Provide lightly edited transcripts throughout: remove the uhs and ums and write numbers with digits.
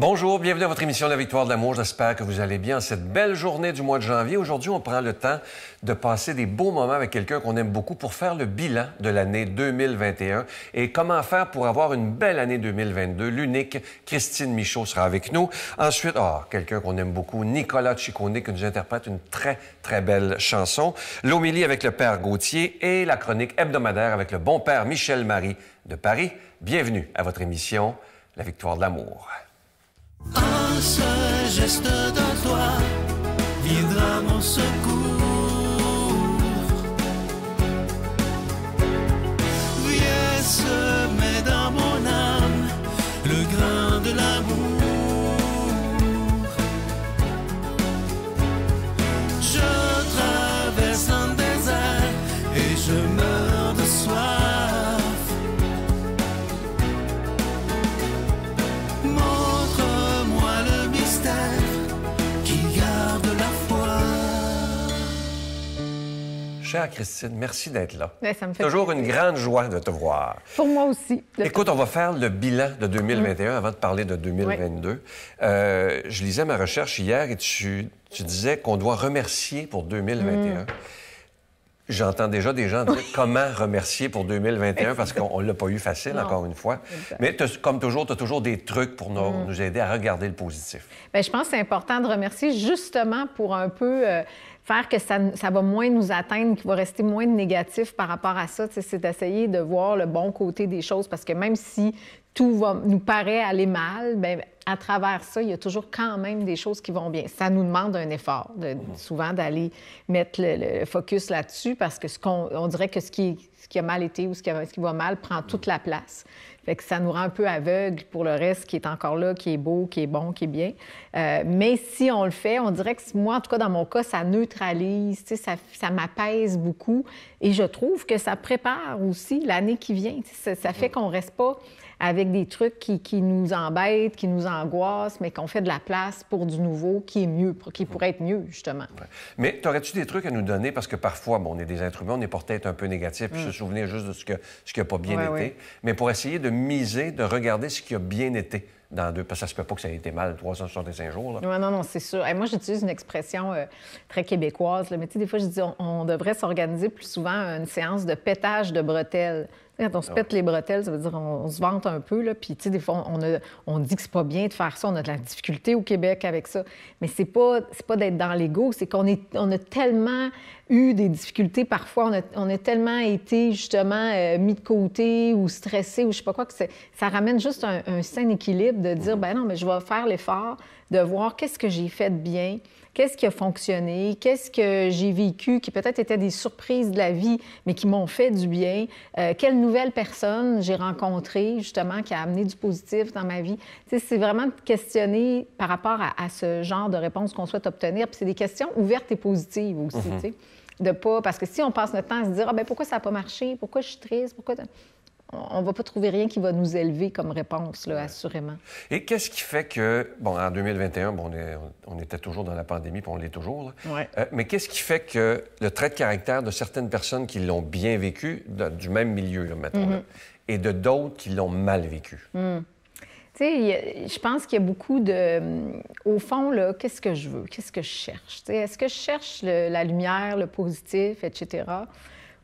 Bonjour, bienvenue à votre émission La Victoire de l'amour. J'espère que vous allez bien en cette belle journée du mois de janvier. Aujourd'hui, on prend le temps de passer des beaux moments avec quelqu'un qu'on aime beaucoup pour faire le bilan de l'année 2021 et comment faire pour avoir une belle année 2022. L'unique Christine Michaud sera avec nous. Ensuite, quelqu'un qu'on aime beaucoup, Nicolas Ciccone, qui nous interprète une très, très belle chanson. L'homélie avec le Père Gauthier et la chronique hebdomadaire avec le bon Père Michel Marie de Paris. Bienvenue à votre émission La Victoire de l'amour. Un seul geste de toi viendra mon secours. Viens semer dans mon âme le grain de l'amour. Je traverse un désert et je meurs de soif. Chère Christine, merci d'être là. Ouais, ça me fait toujours plaisir. une grande joie de te voir. Pour moi aussi. Écoute, on va faire le bilan de 2021 avant de parler de 2022. Je lisais ma recherche hier et tu disais qu'on doit remercier pour 2021. J'entends déjà des gens dire comment remercier pour 2021 parce qu'on ne l'a pas eu facile, Non. encore une fois. Exact. Mais comme toujours, tu as toujours des trucs pour nous aider à regarder le positif. Bien, je pense que c'est important de remercier justement pour un peu faire que ça va moins nous atteindre, qu'il va rester moins de négatif par rapport à ça. Tu sais, c'est d'essayer de voir le bon côté des choses parce que même si tout nous paraît aller mal, bien, à travers ça, il y a toujours quand même des choses qui vont bien. Ça nous demande un effort, souvent d'aller mettre le focus là-dessus parce que on dirait que ce qui a mal été ou ce qui va mal prend toute la place. Fait que ça nous rend un peu aveugles pour le reste qui est encore là, qui est beau, qui est bon, qui est bien. Mais si on le fait, on dirait que moi, en tout cas, dans mon cas, ça neutralise, tu sais, ça m'apaise beaucoup. Et je trouve que ça prépare aussi l'année qui vient. Tu sais, ça fait qu'on ne reste pas avec des trucs qui nous embêtent, qui nous angoissent, mais qu'on fait de la place pour du nouveau qui est mieux, qui pourrait être mieux, justement. Ouais. Mais aurais-tu des trucs à nous donner? Parce que parfois, on est des êtres humains, on est peut-être un peu négatifs, puis se souvenir juste de ce qui n'a pas bien été. Ouais. Mais pour essayer de miser, de regarder ce qui a bien été dans deux... Parce que ça se peut pas que ça ait été mal 365 jours, là. Oui, non, c'est sûr. Et moi, j'utilise une expression très québécoise, là. Mais tu sais, des fois, je dis on devrait s'organiser plus souvent une séance de pétage de bretelles. Quand on se pète les bretelles, ça veut dire on se vante un peu, là. Puis, tu sais, des fois, on dit que c'est pas bien de faire ça. On a de la difficulté au Québec avec ça. Mais c'est pas d'être dans l'ego, c'est qu'on a tellement eu des difficultés parfois. On a tellement été, justement, mis de côté ou stressé ou je sais pas quoi, que ça ramène juste un sain équilibre de dire, ben non, mais je vais faire l'effort de voir qu'est-ce que j'ai fait de bien, qu'est-ce qui a fonctionné, qu'est-ce que j'ai vécu qui peut-être étaient des surprises de la vie, mais qui m'ont fait du bien, quelle nouvelle personne j'ai rencontrée, justement, qui a amené du positif dans ma vie. Tu sais, c'est vraiment de questionner par rapport à ce genre de réponse qu'on souhaite obtenir. Puis c'est des questions ouvertes et positives aussi, tu sais. De pas... Parce que si on passe notre temps à se dire « Ah, bien, pourquoi ça n'a pas marché? Pourquoi je suis triste? Pourquoi... » On ne va pas trouver rien qui va nous élever comme réponse, là, assurément. Et qu'est-ce qui fait que, en 2021, on était toujours dans la pandémie, puis on l'est toujours, là. Ouais. Mais qu'est-ce qui fait que le trait de caractère de certaines personnes qui l'ont bien vécu, du même milieu, là, mettons, là, et de d'autres qui l'ont mal vécu? Tu sais, je pense qu'il y a beaucoup de... Au fond, là, qu'est-ce que je veux? Qu'est-ce que je cherche? Tu sais, est-ce que je cherche la lumière, le positif, etc.,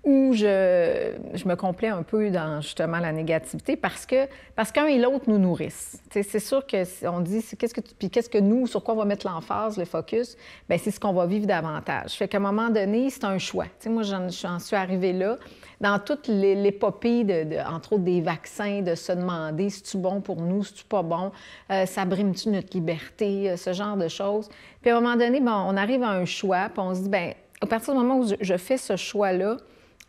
ou je me complais un peu dans, justement, la négativité parce qu'un et l'autre nous nourrissent. Tu sais, c'est sûr qu'on dit, qu'est-ce que nous, sur quoi on va mettre l'emphase, le focus, bien, c'est ce qu'on va vivre davantage. Fait qu'à un moment donné, c'est un choix. Tu sais, moi, j'en suis arrivée là, dans toute l'épopée, entre autres, des vaccins, de se demander, c'est-tu bon pour nous, c'est-tu pas bon, ça brime-tu notre liberté, ce genre de choses. Puis à un moment donné, on arrive à un choix, puis on se dit, bien, à partir du moment où je fais ce choix-là,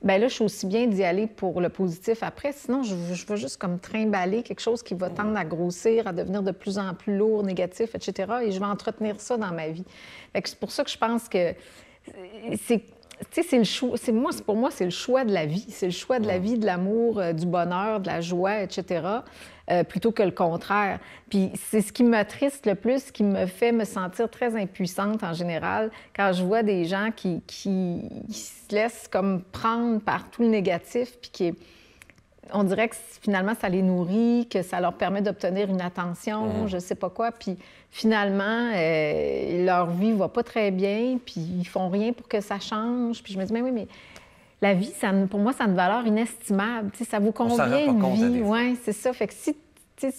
bien là, je suis aussi bien d'y aller pour le positif après. Sinon, je vais juste comme trimballer quelque chose qui va tendre à grossir, à devenir de plus en plus lourd, négatif, etc. Et je vais entretenir ça dans ma vie. Fait que c'est pour ça que je pense que c'est... Tu sais, c'est le choix. Pour moi, c'est le choix de la vie. C'est le choix de la vie, de l'amour, du bonheur, de la joie, etc., plutôt que le contraire. Puis c'est ce qui m'attriste le plus, qui me fait me sentir très impuissante en général, quand je vois des gens qui se laissent comme prendre par tout le négatif, puis on dirait que finalement, ça les nourrit, que ça leur permet d'obtenir une attention, je sais pas quoi. Puis finalement, leur vie va pas très bien, puis ils font rien pour que ça change. Puis je me dis, mais oui, mais la vie, pour moi, ça a une valeur inestimable. Tu sais, ça vaut combien une vie? Oui, c'est ça. Fait que si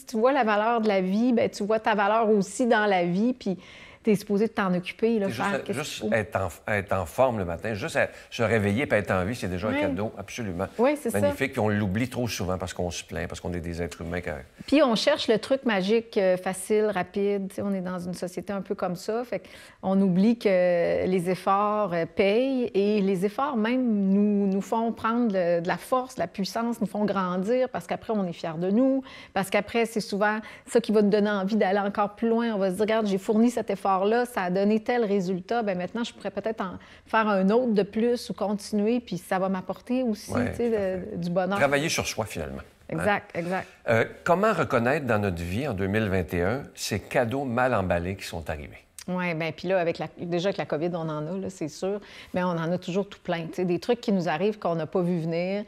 tu vois la valeur de la vie, bien, tu vois ta valeur aussi dans la vie, puis tu es supposé de t'en occuper. Là, juste être en forme le matin, juste se réveiller et être en vie, c'est déjà un cadeau, absolument. Oui, c'est ça. Magnifique. Puis on l'oublie trop souvent parce qu'on se plaint, parce qu'on est des êtres humains. Puis on cherche le truc magique, facile, rapide. T'sais, on est dans une société un peu comme ça. Fait qu'on oublie que les efforts payent et les efforts même nous font prendre de la force, de la puissance, nous font grandir parce qu'après, on est fiers de nous. Parce qu'après, c'est souvent ça qui va nous donner envie d'aller encore plus loin. On va se dire, regarde, j'ai fourni cet effort-là, ça a donné tel résultat. Bien, maintenant, je pourrais peut-être en faire un autre de plus ou continuer, puis ça va m'apporter aussi du bonheur. Travailler sur soi, finalement. Exact, exact. Comment reconnaître dans notre vie, en 2021, ces cadeaux mal emballés qui sont arrivés? Oui, bien, puis là, déjà avec la COVID, on en a, là, c'est sûr, mais on en a toujours tout plein. Des trucs qui nous arrivent qu'on n'a pas vu venir,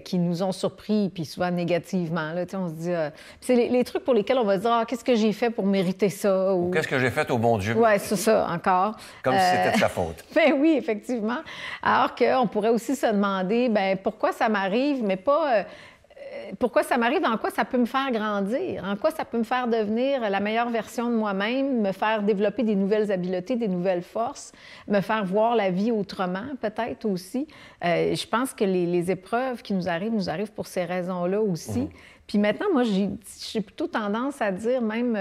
qui nous ont surpris, puis souvent négativement. Là, on se dit... c'est les trucs pour lesquels on va se dire, qu'est-ce que j'ai fait pour mériter ça? Ou qu'est-ce que j'ai fait au bon Dieu? Oui, c'est ça, encore. Comme si c'était de sa faute. Bien oui, effectivement. Alors qu'on pourrait aussi se demander, bien, pourquoi ça m'arrive, mais pas... pourquoi ça m'arrive, en quoi ça peut me faire grandir, en quoi ça peut me faire devenir la meilleure version de moi-même, me faire développer des nouvelles habiletés, des nouvelles forces, me faire voir la vie autrement, peut-être aussi. Je pense que les épreuves qui nous arrivent pour ces raisons-là aussi. Puis maintenant, moi, j'ai plutôt tendance à dire même,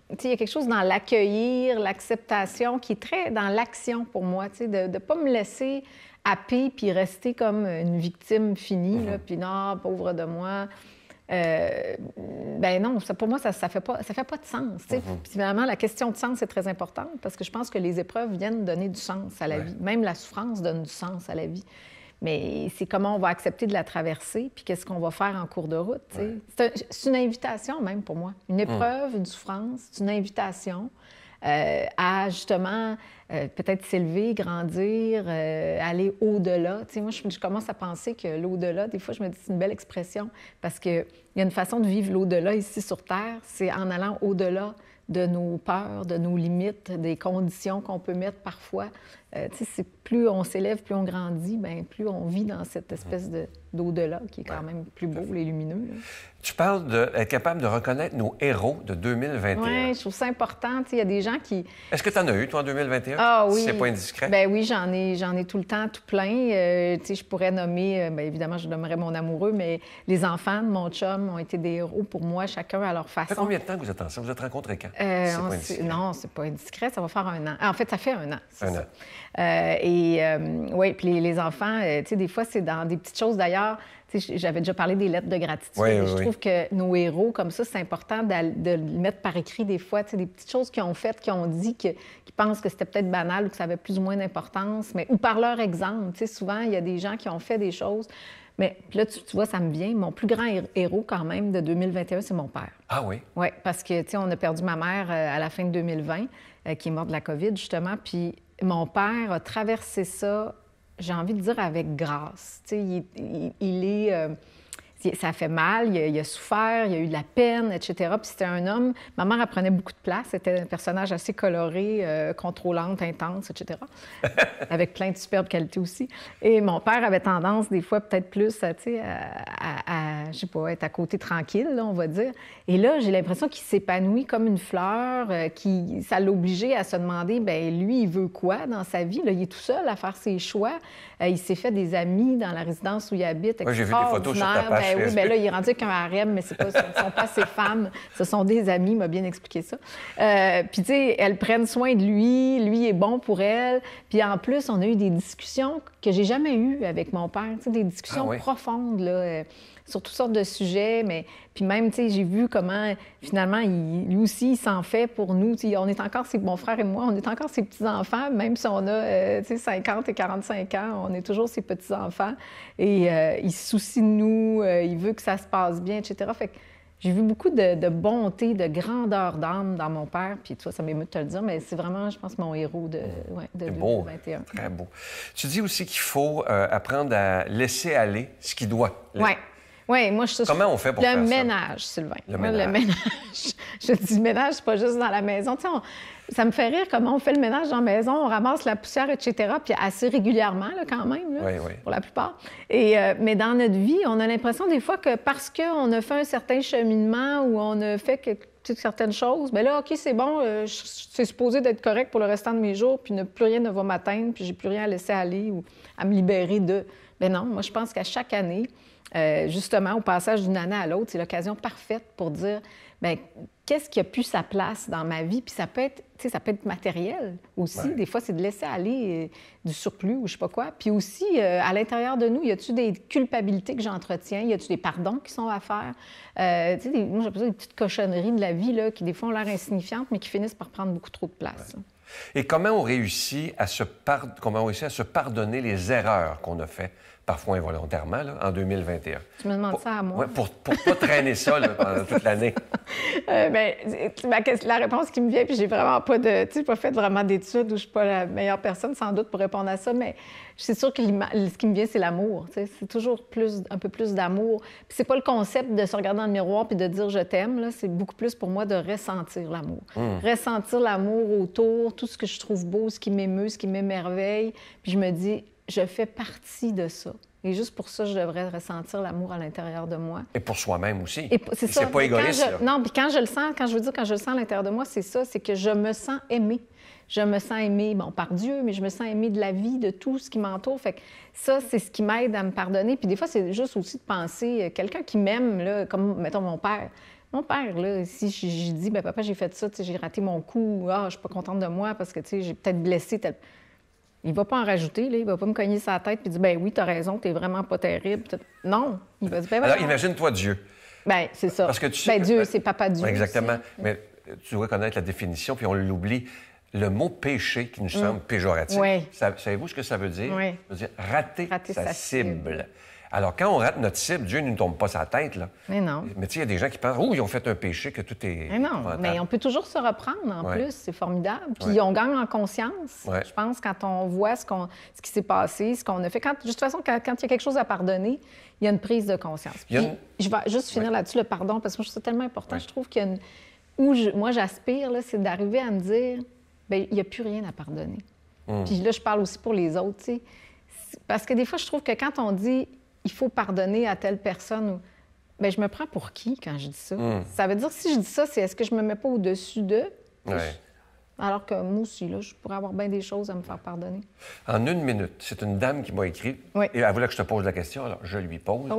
tu sais, il y a quelque chose dans l'accueillir, l'acceptation qui est très dans l'action pour moi, tu sais, de ne pas me laisser happer puis rester comme une victime finie, là, puis non, pauvre de moi. Ben non, pour moi, ça fait pas de sens. Puis finalement, la question de sens est très importante parce que je pense que les épreuves viennent donner du sens à la vie. Même la souffrance donne du sens à la vie. Mais c'est comment on va accepter de la traverser, puis qu'est-ce qu'on va faire en cours de route. C'est une invitation même pour moi. Une épreuve, une souffrance, c'est une invitation à justement peut-être s'élever, grandir, aller au-delà. Tu sais, moi, je commence à penser que l'au-delà, des fois, je me dis c'est une belle expression parce qu'il y a une façon de vivre l'au-delà ici sur Terre, c'est en allant au-delà de nos peurs, de nos limites, des conditions qu'on peut mettre parfois. Tu sais, plus on s'élève, plus on grandit, bien, plus on vit dans cette espèce d'au-delà qui est quand même plus beau et lumineux. Là. Tu parles d'être capable de reconnaître nos héros de 2021. Oui, je trouve ça important. Il y a des gens qui... Est-ce que tu en as eu, toi, en 2021? Ah oui. Si c'est pas indiscret? Bien oui, j'en ai tout le temps, tout plein. Tu sais, je pourrais nommer, bien évidemment, je nommerais mon amoureux, mais les enfants de mon chum ont été des héros pour moi, chacun à leur façon. Ça fait combien de temps que vous êtes ensemble? Vous êtes rencontrés quand? Non, c'est pas indiscret. Ça va faire 1 an. En fait, ça fait 1 an. Un an. Oui, puis les enfants, tu sais, des fois, c'est dans des petites choses. D'ailleurs, tu sais, j'avais déjà parlé des lettres de gratitude. Je trouve que nos héros, comme ça, c'est important de le mettre par écrit des fois. Tu sais, des petites choses qu'ils ont faites, qu'ils ont dit, qu'ils pensent que c'était peut-être banal ou que ça avait plus ou moins d'importance, ou par leur exemple. Tu sais, souvent, il y a des gens qui ont fait des choses. Mais là, tu vois, ça me vient. Mon plus grand héros, quand même, de 2021, c'est mon père. Ah oui? Oui, parce que, tu sais, on a perdu ma mère à la fin de 2020, qui est morte de la COVID, justement. Puis mon père a traversé ça, j'ai envie de dire, avec grâce. Tu sais, il est... ça a fait mal, il a souffert, il a eu de la peine, etc. Puis c'était un homme... Ma mère, elle prenait beaucoup de place. C'était un personnage assez coloré, contrôlante, intense, etc. Avec plein de superbes qualités aussi. Et mon père avait tendance, des fois, peut-être plus, tu sais, je sais pas, être à côté tranquille, là, on va dire. Et là, j'ai l'impression qu'il s'épanouit comme une fleur, ça l'a obligé à se demander, bien, lui, il veut quoi dans sa vie? Là, il est tout seul à faire ses choix. Il s'est fait des amis dans la résidence où il habite. Oui, j'ai vu des photos sur ta page. Oui, bien là, il est rendu avec un harem, mais ce ne sont pas ses femmes, ce sont des amis, il m'a bien expliqué ça. Puis, tu sais, elles prennent soin de lui est bon pour elles. Puis, en plus, on a eu des discussions que j'ai jamais eues avec mon père, tu sais, des discussions profondes, là, sur toutes sortes de sujets, mais puis même, tu sais, j'ai vu comment, finalement, lui aussi, il s'en fait pour nous. Tu sais, on est encore, mon frère et moi, on est encore ses petits-enfants, même si on a, tu sais, 50 et 45 ans, on est toujours ses petits-enfants. Et il se soucie de nous, il veut que ça se passe bien, etc. Fait que j'ai vu beaucoup de bonté, de grandeur d'âme dans mon père. Puis, tu vois, ça m'émeut de te le dire, mais c'est vraiment, je pense, mon héros de 2021. Beau, très beau. Tu dis aussi qu'il faut apprendre à laisser aller ce qui doit. Oui. Oui, moi, Comment on fait pour faire ça? Le ménage, Sylvain. Le Moi, ménage. le ménage. Je dis le ménage, c'est pas juste dans la maison. Tu sais, ça me fait rire comment on fait le ménage dans la maison, on ramasse la poussière, etc., puis assez régulièrement, là, quand même, là, Oui. pour la plupart. Mais dans notre vie, on a l'impression des fois que parce qu'on a fait un certain cheminement ou on a fait certaines choses, bien là, OK, c'est bon, c'est supposé d'être correct pour le restant de mes jours, puis plus rien ne va m'atteindre, puis j'ai plus rien à laisser aller ou à me libérer de... Bien non, moi, je pense qu'à chaque année, justement, au passage d'une année à l'autre, c'est l'occasion parfaite pour dire, bien, qu'est-ce qui a plus sa place dans ma vie? Puis ça peut être, tu sais, ça peut être matériel aussi. Ouais. Des fois, c'est de laisser aller du surplus ou je sais pas quoi. Puis aussi, à l'intérieur de nous, y a-tu des culpabilités que j'entretiens? Y a-tu des pardons qui sont à faire? Tu sais, moi, j'appelle ça des petites cochonneries de la vie, là, qui des fois ont l'air insignifiantes, mais qui finissent par prendre beaucoup trop de place. Ouais. Et comment on réussit à se pardonner les erreurs qu'on a faites, parfois involontairement, là, en 2021? Tu me demandes ça à moi? Ouais, pour pas traîner ça là, pendant toute l'année. La réponse qui me vient, puis j'ai vraiment pas fait vraiment d'études ou je suis pas la meilleure personne sans doute pour répondre à ça, mais c'est sûr que ce qui me vient, c'est l'amour. C'est toujours un peu plus d'amour. Puis c'est pas le concept de se regarder dans le miroir puis de dire « je t'aime », là. C'est beaucoup plus pour moi de ressentir l'amour. Ressentir l'amour autour, tout ce que je trouve beau, ce qui m'émeut, ce qui m'émerveille. Puis je me dis « je fais partie de ça ». Et juste pour ça, je devrais ressentir l'amour à l'intérieur de moi. Et pour soi-même aussi. C'est ça. C'est pas égoïste, là. Non, puis quand je le sens, quand je le sens à l'intérieur de moi, c'est ça, c'est que je me sens aimée. Je me sens aimée, bon, par Dieu, mais je me sens aimée de la vie, de tout ce qui m'entoure. Fait que ça, c'est ce qui m'aide à me pardonner. Puis des fois, c'est juste aussi de penser, quelqu'un qui m'aime, là, comme, mettons, mon père. Mon père, là, si je dis, ben papa, j'ai fait ça, j'ai raté mon coup, je suis pas contente de moi parce que, tu sais, j'ai peut-être blessé tel... Il va pas en rajouter, là. Il va pas me cogner sa tête et dire, ben oui, t'as raison, t'es vraiment pas terrible. Non. Il va dire, ben Alors, imagine-toi Dieu. Ben c'est ça. Parce que tu sais Dieu, c'est papa Dieu. Exactement. Aussi. Mais tu dois connaître la définition, puis on l'oublie. Le mot péché qui nous semble péjoratif. Oui. Savez-vous ce que ça veut dire? Oui. Ça veut dire rater sa cible. cible. Alors, quand on rate notre cible, Dieu ne nous tombe pas sa tête, là. Mais non. Mais tu sais, il y a des gens qui pensent, ils ont fait un péché, que tout est... Mais non, mais on peut toujours se reprendre, en plus. C'est formidable. Puis on gagne en conscience, je pense, quand on voit ce qui s'est passé, ce qu'on a fait. De toute façon, quand il y a quelque chose à pardonner, il y a une prise de conscience. Puis, je vais juste finir là-dessus, le pardon, parce que je trouve ça tellement important. Je trouve qu'il y a moi, j'aspire, là, c'est d'arriver à me dire, bien, il n'y a plus rien à pardonner. Puis là, je parle aussi pour les autres, tu sais. Parce que des fois, je trouve que quand on dit il faut pardonner à telle personne, bien, je me prends pour qui quand je dis ça? Ça veut dire, si je dis ça, c'est est-ce que je me mets pas au-dessus d'eux? Alors que moi aussi, là, je pourrais avoir bien des choses à me faire pardonner. En 1 minute, c'est une dame qui m'a écrit, et elle voulait que je te pose la question, alors je lui pose.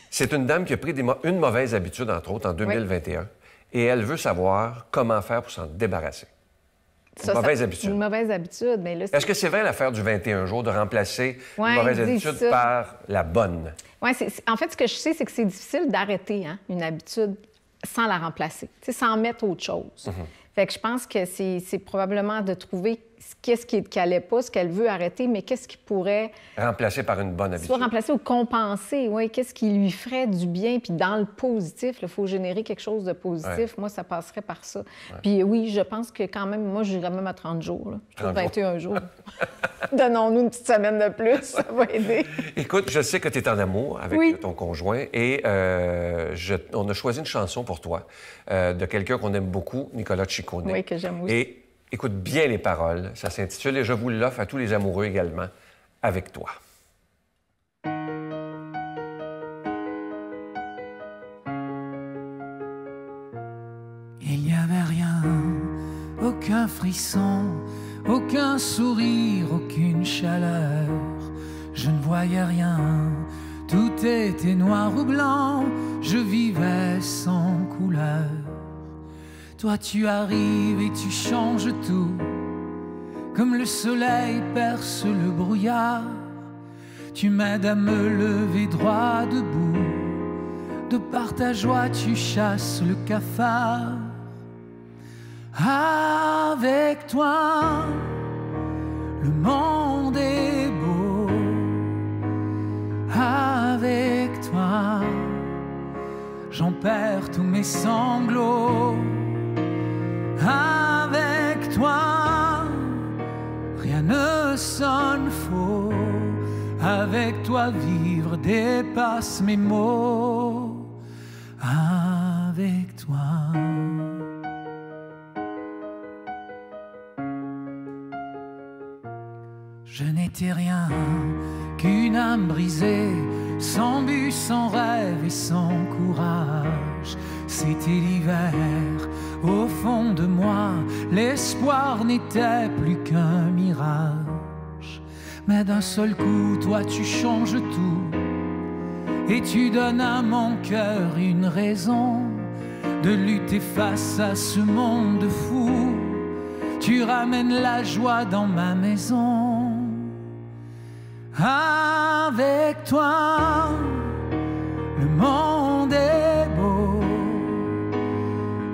C'est une dame qui a pris une mauvaise habitude, entre autres, en 2021, et elle veut savoir comment faire pour s'en débarrasser. Une mauvaise habitude. Une mauvaise habitude, mais là... Est-ce que c'est vrai l'affaire du 21 jours, de remplacer une mauvaise habitude par la bonne? Oui, en fait, ce que je sais, c'est que c'est difficile d'arrêter une habitude sans la remplacer, sans mettre autre chose. Fait que je pense que c'est probablement de trouver qu'est-ce qui n'allait pas, ce qu'elle veut arrêter, mais qu'est-ce qui pourrait... Remplacer par une bonne habitude. Soit remplacer ou compenser, oui. Qu'est-ce qui lui ferait du bien? Puis dans le positif, il faut générer quelque chose de positif. Moi, ça passerait par ça. Puis oui, je pense que quand même, moi, j'irais même à 30 jours. Là. 30 21 jours. Donnons-nous une petite semaine de plus, ça va aider. Écoute, je sais que tu es en amour avec ton conjoint et on a choisi une chanson pour toi de quelqu'un qu'on aime beaucoup, Nicolas Ciccone. Oui, que j'aime aussi. Et écoute bien les paroles. Ça s'intitule, et je vous l'offre à tous les amoureux également, Avec toi. Il n'y avait rien, aucun frisson, aucun sourire, aucune chaleur. Je ne voyais rien, tout était noir ou blanc, je vivais sans couleur. Toi tu arrives et tu changes tout, comme le soleil perce le brouillard. Tu m'aides à me lever droit debout, de par ta joie tu chasses le cafard. Avec toi, le monde est beau. Avec toi, j'en perds tous mes sanglots. Avec toi, rien ne sonne faux. Avec Avec toi vivre dépasse mes mots. Avec toi. Je n'étais rien qu'une âme brisée, sans but, sans rêve et sans courage. C'était l'hiver, au fond de moi, l'espoir n'était plus qu'un mirage. Mais d'un seul coup, toi tu changes tout, et tu donnes à mon cœur une raison de lutter face à ce monde fou. Tu ramènes la joie dans ma maison. Avec toi, le monde est beau.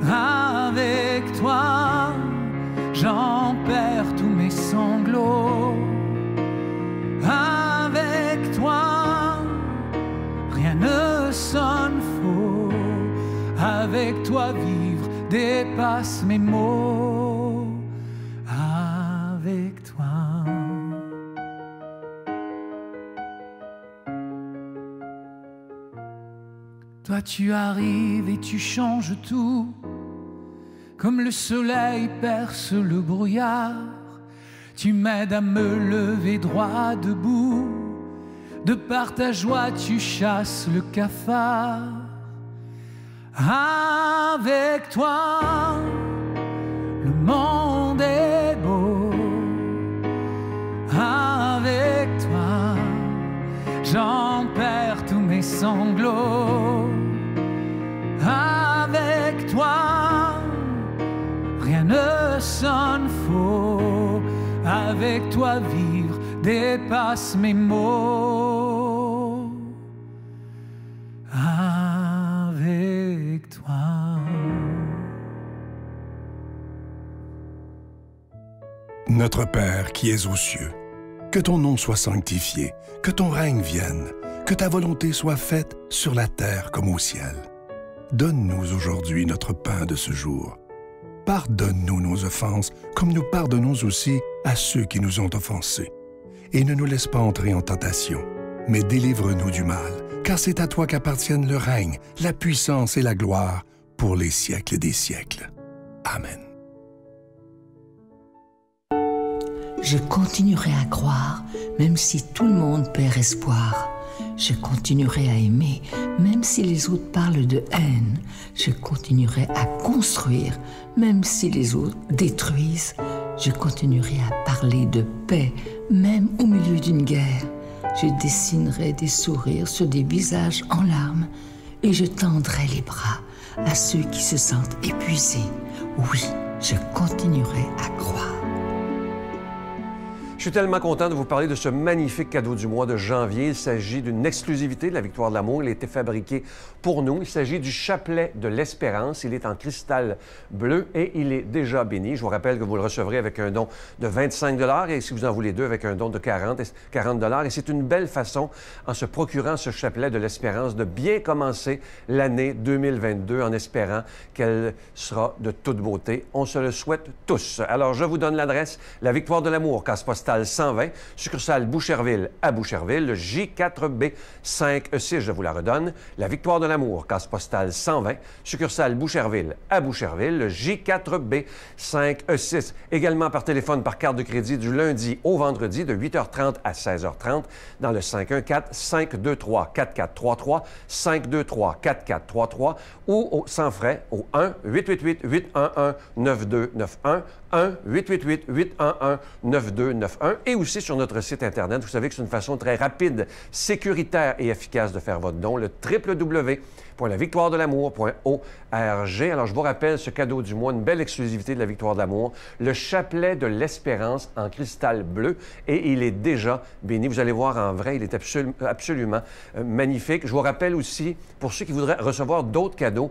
Avec toi, j'en perds tous mes sanglots. Avec toi, rien ne sonne faux. Avec toi, vivre dépasse mes mots. Avec toi. Toi tu arrives et tu changes tout, comme le soleil perce le brouillard. Tu m'aides à me lever droit debout, de par ta joie tu chasses le cafard. Avec toi, le monde est beau. Avec toi, j'en perds tous mes sanglots. Avec toi, rien ne sonne faux. Avec toi, vivre dépasse mes mots. Avec toi. Notre Père qui es aux cieux, que ton nom soit sanctifié, que ton règne vienne, que ta volonté soit faite sur la terre comme au ciel. Donne-nous aujourd'hui notre pain de ce jour. Pardonne-nous nos offenses, comme nous pardonnons aussi à ceux qui nous ont offensés. Et ne nous laisse pas entrer en tentation, mais délivre-nous du mal, car c'est à toi qu'appartiennent le règne, la puissance et la gloire pour les siècles des siècles. Amen. Je continuerai à croire, même si tout le monde perd espoir. Je continuerai à aimer, même si les autres parlent de haine. Je continuerai à construire, même si les autres détruisent. Je continuerai à parler de paix, même au milieu d'une guerre. Je dessinerai des sourires sur des visages en larmes et je tendrai les bras à ceux qui se sentent épuisés. Oui, je continuerai à croire. Je suis tellement content de vous parler de ce magnifique cadeau du mois de janvier. Il s'agit d'une exclusivité de la Victoire de l'amour. Il a été fabriqué pour nous. Il s'agit du chapelet de l'espérance. Il est en cristal bleu et il est déjà béni. Je vous rappelle que vous le recevrez avec un don de 25 $ et si vous en voulez deux, avec un don de 40 $. Et c'est une belle façon, en se procurant ce chapelet de l'espérance, de bien commencer l'année 2022 en espérant qu'elle sera de toute beauté. On se le souhaite tous. Alors, je vous donne l'adresse. La Victoire de l'amour, case postale 120, succursale Boucherville à Boucherville, le J4B 5E6, je vous la redonne. La Victoire de l'amour, case postale 120, succursale Boucherville à Boucherville, le J4B 5E6. Également par téléphone, par carte de crédit du lundi au vendredi de 8h30 à 16h30 dans le 514-523-4433, 523-4433 ou sans frais au 1-888-811-9291, 1-888-811-9291 et aussi sur notre site Internet. Vous savez que c'est une façon très rapide, sécuritaire et efficace de faire votre don, le www.lavictoiredelamour.org. Alors, je vous rappelle ce cadeau du mois, une belle exclusivité de la Victoire de l'amour, le chapelet de l'espérance en cristal bleu et il est déjà béni. Vous allez voir en vrai, il est absolument magnifique. Je vous rappelle aussi, pour ceux qui voudraient recevoir d'autres cadeaux,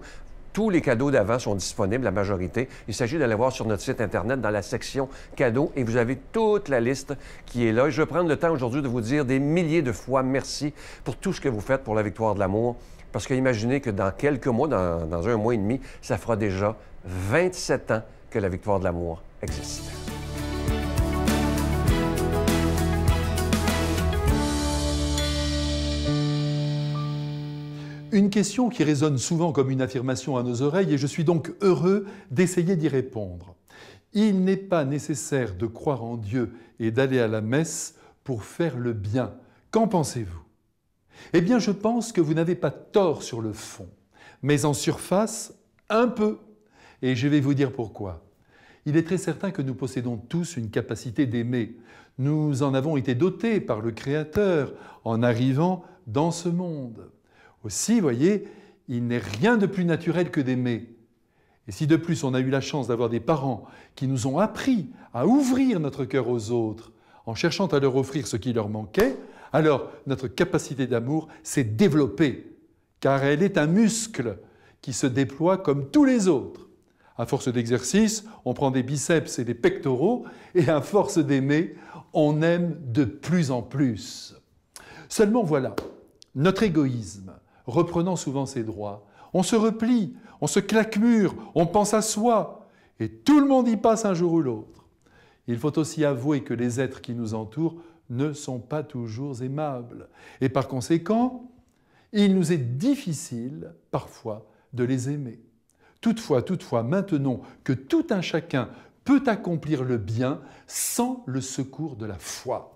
tous les cadeaux d'avant sont disponibles, la majorité. Il s'agit d'aller voir sur notre site Internet dans la section cadeaux et vous avez toute la liste qui est là. Et je vais prendre le temps aujourd'hui de vous dire des milliers de fois merci pour tout ce que vous faites pour la Victoire de l'amour. Parce qu'imaginez que dans quelques mois, dans un mois et demi, ça fera déjà 27 ans que la Victoire de l'amour existe. Une question qui résonne souvent comme une affirmation à nos oreilles et je suis donc heureux d'essayer d'y répondre. Il n'est pas nécessaire de croire en Dieu et d'aller à la messe pour faire le bien. Qu'en pensez-vous? Eh bien, je pense que vous n'avez pas tort sur le fond, mais en surface, un peu. Et je vais vous dire pourquoi. Il est très certain que nous possédons tous une capacité d'aimer. Nous en avons été dotés par le Créateur en arrivant dans ce monde. Aussi, voyez, il n'est rien de plus naturel que d'aimer. Et si de plus on a eu la chance d'avoir des parents qui nous ont appris à ouvrir notre cœur aux autres en cherchant à leur offrir ce qui leur manquait, alors notre capacité d'amour s'est développée, car elle est un muscle qui se déploie comme tous les autres. À force d'exercice, on prend des biceps et des pectoraux, et à force d'aimer, on aime de plus en plus. Seulement voilà, notre égoïsme, reprenant souvent ses droits, on se replie, on se claque-mûre, on pense à soi, et tout le monde y passe un jour ou l'autre. Il faut aussi avouer que les êtres qui nous entourent ne sont pas toujours aimables, et par conséquent, il nous est difficile, parfois, de les aimer. Toutefois, maintenons que tout un chacun peut accomplir le bien sans le secours de la foi.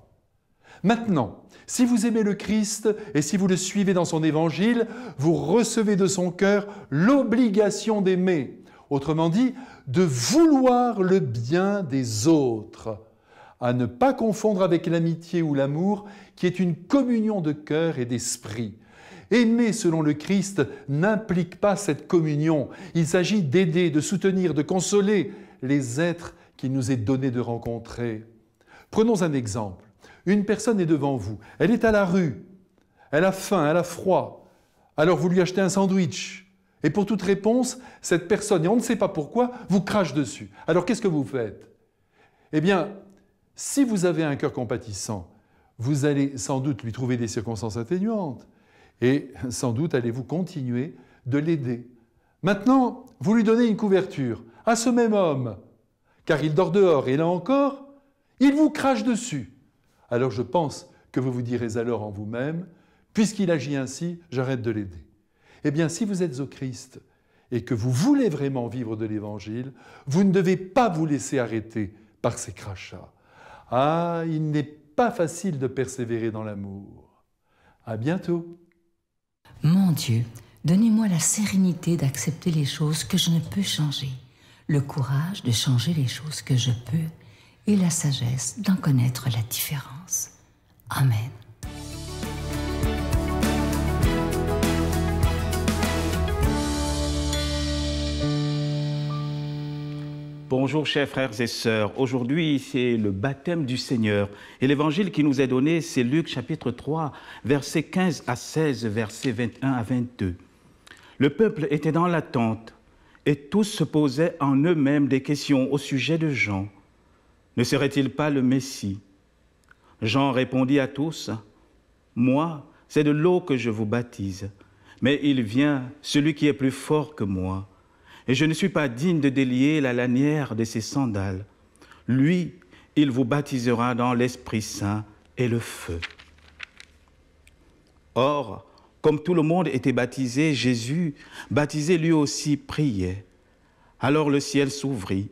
Maintenant, si vous aimez le Christ et si vous le suivez dans son évangile, vous recevez de son cœur l'obligation d'aimer, autrement dit, de vouloir le bien des autres, à ne pas confondre avec l'amitié ou l'amour qui est une communion de cœur et d'esprit. Aimer selon le Christ n'implique pas cette communion. Il s'agit d'aider, de soutenir, de consoler les êtres qu'il nous est donné de rencontrer. Prenons un exemple. Une personne est devant vous, elle est à la rue, elle a faim, elle a froid. Alors vous lui achetez un sandwich. Et pour toute réponse, cette personne, et on ne sait pas pourquoi, vous crache dessus. Alors qu'est-ce que vous faites? Eh bien, si vous avez un cœur compatissant, vous allez sans doute lui trouver des circonstances atténuantes. Et sans doute allez-vous continuer de l'aider. Maintenant, vous lui donnez une couverture à ce même homme, car il dort dehors, et là encore, il vous crache dessus. Alors je pense que vous vous direz alors en vous-même, puisqu'il agit ainsi, j'arrête de l'aider. Eh bien, si vous êtes au Christ et que vous voulez vraiment vivre de l'Évangile, vous ne devez pas vous laisser arrêter par ces crachats. Ah, il n'est pas facile de persévérer dans l'amour. À bientôt. Mon Dieu, donnez-moi la sérénité d'accepter les choses que je ne peux changer, le courage de changer les choses que je peux et la sagesse d'en connaître la différence. Amen. Bonjour chers frères et sœurs, aujourd'hui c'est le baptême du Seigneur et l'évangile qui nous est donné c'est Luc chapitre 3, versets 15 à 16, versets 21 à 22. Le peuple était dans l'attente et tous se posaient en eux-mêmes des questions au sujet de Jean. Ne serait-il pas le Messie? Jean répondit à tous, « Moi, c'est de l'eau que je vous baptise, mais il vient, celui qui est plus fort que moi, et je ne suis pas digne de délier la lanière de ses sandales. Lui, il vous baptisera dans l'Esprit Saint et le feu. » Or, comme tout le monde était baptisé, Jésus, baptisé lui aussi, priait. Alors le ciel s'ouvrit,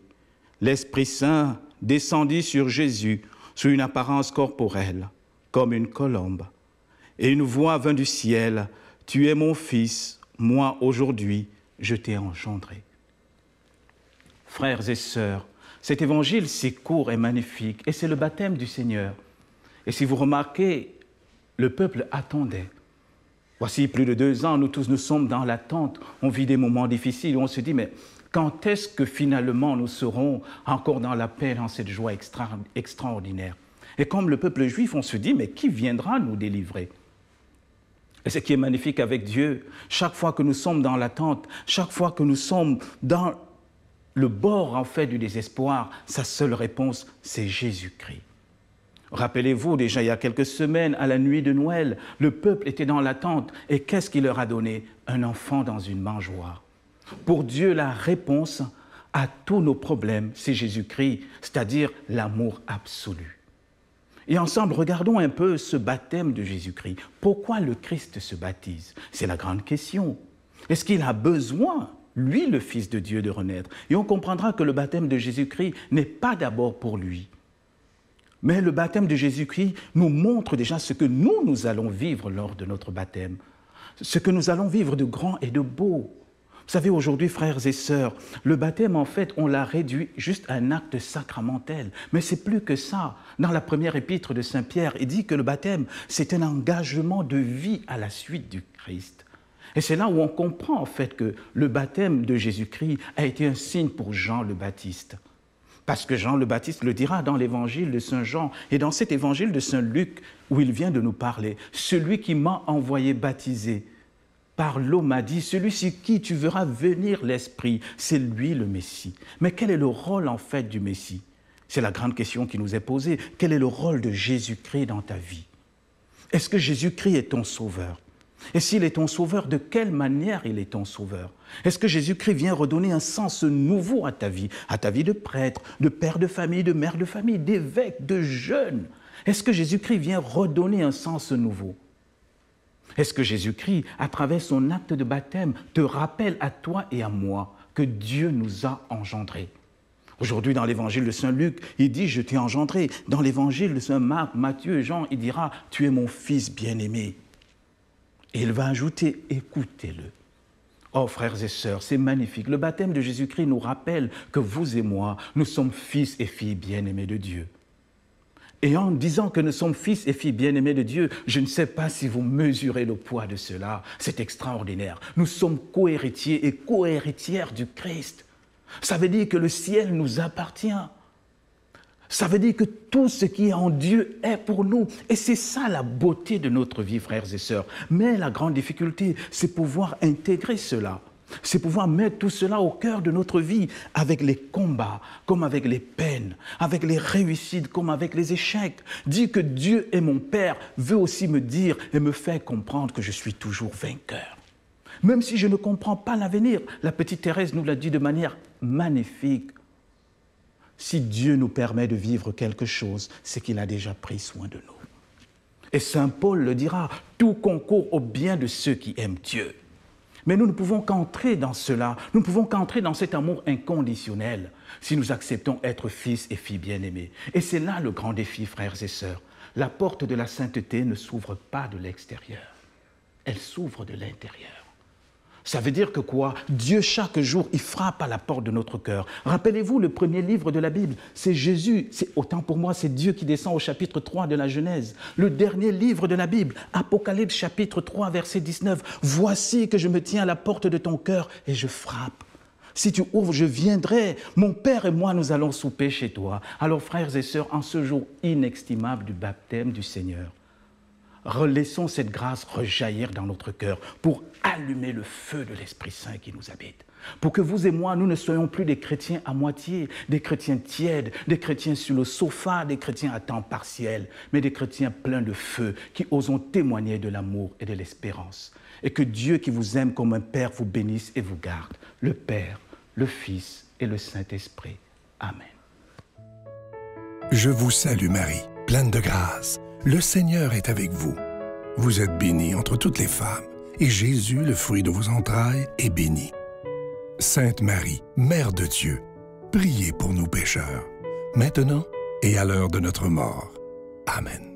l'Esprit Saint descendit sur Jésus sous une apparence corporelle, comme une colombe. Et une voix vint du ciel, « Tu es mon Fils, moi aujourd'hui, je t'ai engendré. » Frères et sœurs, cet évangile si court et magnifique, et c'est le baptême du Seigneur. Et si vous remarquez, le peuple attendait. Voici plus de 2 ans, nous tous nous sommes dans l'attente, on vit des moments difficiles, on se dit, mais quand est-ce que finalement nous serons encore dans la paix, dans cette joie extraordinaire? Et comme le peuple juif, on se dit, mais qui viendra nous délivrer? Et ce qui est magnifique avec Dieu, chaque fois que nous sommes dans l'attente, chaque fois que nous sommes dans le bord en fait du désespoir, sa seule réponse, c'est Jésus-Christ. Rappelez-vous, déjà il y a quelques semaines, à la nuit de Noël, le peuple était dans l'attente. Et qu'est-ce qu'il leur a donné? Un enfant dans une mangeoire. Pour Dieu, la réponse à tous nos problèmes, c'est Jésus-Christ, c'est-à-dire l'amour absolu. Et ensemble, regardons un peu ce baptême de Jésus-Christ. Pourquoi le Christ se baptise? C'est la grande question. Est-ce qu'il a besoin, lui, le Fils de Dieu, de renaître? Et on comprendra que le baptême de Jésus-Christ n'est pas d'abord pour lui. Mais le baptême de Jésus-Christ nous montre déjà ce que nous allons vivre lors de notre baptême. Ce que nous allons vivre de grand et de beau. Vous savez, aujourd'hui, frères et sœurs, le baptême, en fait, on l'a réduit juste à un acte sacramentel. Mais c'est plus que ça. Dans la première épître de Saint Pierre, il dit que le baptême, c'est un engagement de vie à la suite du Christ. Et c'est là où on comprend, en fait, que le baptême de Jésus-Christ a été un signe pour Jean le Baptiste. Parce que Jean le Baptiste le dira dans l'évangile de Saint Jean et dans cet évangile de Saint Luc où il vient de nous parler. Celui qui m'a envoyé baptiser par l'eau m'a dit, celui sur qui tu verras venir l'Esprit, c'est lui le Messie. Mais quel est le rôle en fait du Messie? C'est la grande question qui nous est posée. Quel est le rôle de Jésus-Christ dans ta vie? Est-ce que Jésus-Christ est ton sauveur? Et s'il est ton sauveur, de quelle manière il est ton sauveur? Est-ce que Jésus-Christ vient redonner un sens nouveau à ta vie de prêtre, de père de famille, de mère de famille, d'évêque, de jeune? Est-ce que Jésus-Christ vient redonner un sens nouveau? Est-ce que Jésus-Christ, à travers son acte de baptême, te rappelle à toi et à moi que Dieu nous a engendrés? Aujourd'hui, dans l'évangile de Saint Luc, il dit « Je t'ai engendré ». Dans l'évangile de Saint Marc, Matthieu et Jean, il dira « Tu es mon fils bien-aimé ». Et il va ajouter « Écoutez-le ». Oh, frères et sœurs, c'est magnifique. Le baptême de Jésus-Christ nous rappelle que vous et moi, nous sommes fils et filles bien-aimés de Dieu. Et en disant que nous sommes fils et filles bien-aimés de Dieu, je ne sais pas si vous mesurez le poids de cela. C'est extraordinaire. Nous sommes co-héritiers et co-héritières du Christ. Ça veut dire que le ciel nous appartient. Ça veut dire que tout ce qui est en Dieu est pour nous. Et c'est ça la beauté de notre vie, frères et sœurs. Mais la grande difficulté, c'est pouvoir intégrer cela. C'est pouvoir mettre tout cela au cœur de notre vie, avec les combats, comme avec les peines, avec les réussites, comme avec les échecs. Dire que Dieu est mon Père veut aussi me dire et me faire comprendre que je suis toujours vainqueur. Même si je ne comprends pas l'avenir, la petite Thérèse nous l'a dit de manière magnifique. Si Dieu nous permet de vivre quelque chose, c'est qu'il a déjà pris soin de nous. Et Saint Paul le dira, tout concourt au bien de ceux qui aiment Dieu. Mais nous ne pouvons qu'entrer dans cela, nous ne pouvons qu'entrer dans cet amour inconditionnel si nous acceptons être fils et filles bien-aimés. Et c'est là le grand défi, frères et sœurs. La porte de la sainteté ne s'ouvre pas de l'extérieur, elle s'ouvre de l'intérieur. Ça veut dire que quoi? Dieu, chaque jour, il frappe à la porte de notre cœur. Rappelez-vous, le premier livre de la Bible, c'est Jésus. Autant pour moi, c'est Dieu qui descend au chapitre 3 de la Genèse. Le dernier livre de la Bible, Apocalypse chapitre 3, verset 19. « Voici que je me tiens à la porte de ton cœur et je frappe. Si tu ouvres, je viendrai. Mon Père et moi, nous allons souper chez toi. » Alors, frères et sœurs, en ce jour inestimable du baptême du Seigneur, laissons cette grâce rejaillir dans notre cœur pour allumer le feu de l'Esprit Saint qui nous habite. Pour que vous et moi, nous ne soyons plus des chrétiens à moitié, des chrétiens tièdes, des chrétiens sur le sofa, des chrétiens à temps partiel, mais des chrétiens pleins de feu qui osons témoigner de l'amour et de l'espérance. Et que Dieu qui vous aime comme un Père vous bénisse et vous garde, le Père, le Fils et le Saint-Esprit. Amen. Je vous salue Marie, pleine de grâce. Le Seigneur est avec vous. Vous êtes bénie entre toutes les femmes, et Jésus, le fruit de vos entrailles, est béni. Sainte Marie, Mère de Dieu, priez pour nous pécheurs, maintenant et à l'heure de notre mort. Amen.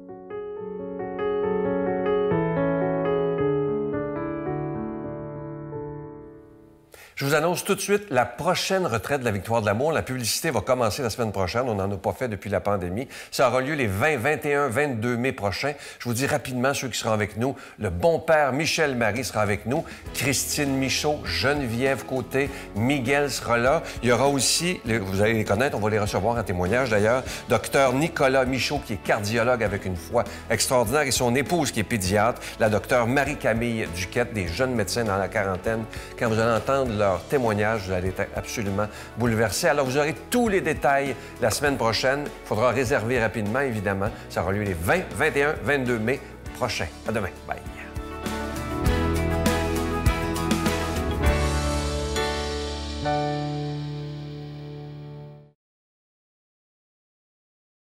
Je vous annonce tout de suite la prochaine retraite de la Victoire de l'amour. La publicité va commencer la semaine prochaine. On n'en a pas fait depuis la pandémie. Ça aura lieu les 20, 21, 22 mai prochains. Je vous dis rapidement ceux qui seront avec nous. Le bon père Michel Marie sera avec nous. Christine Michaud, Geneviève Côté, Miguel sera là. Il y aura aussi, vous allez les connaître, on va les recevoir en témoignage d'ailleurs, Dr Nicolas Michaud, qui est cardiologue avec une foi extraordinaire, et son épouse qui est pédiatre, la Dr Marie-Camille Duquette, des jeunes médecins dans la quarantaine. Quand vous allez entendre leur témoignage, vous allez être absolument bouleversés. Alors, vous aurez tous les détails la semaine prochaine. Il faudra réserver rapidement, évidemment. Ça aura lieu les 20, 21, 22 mai prochains. À demain. Bye.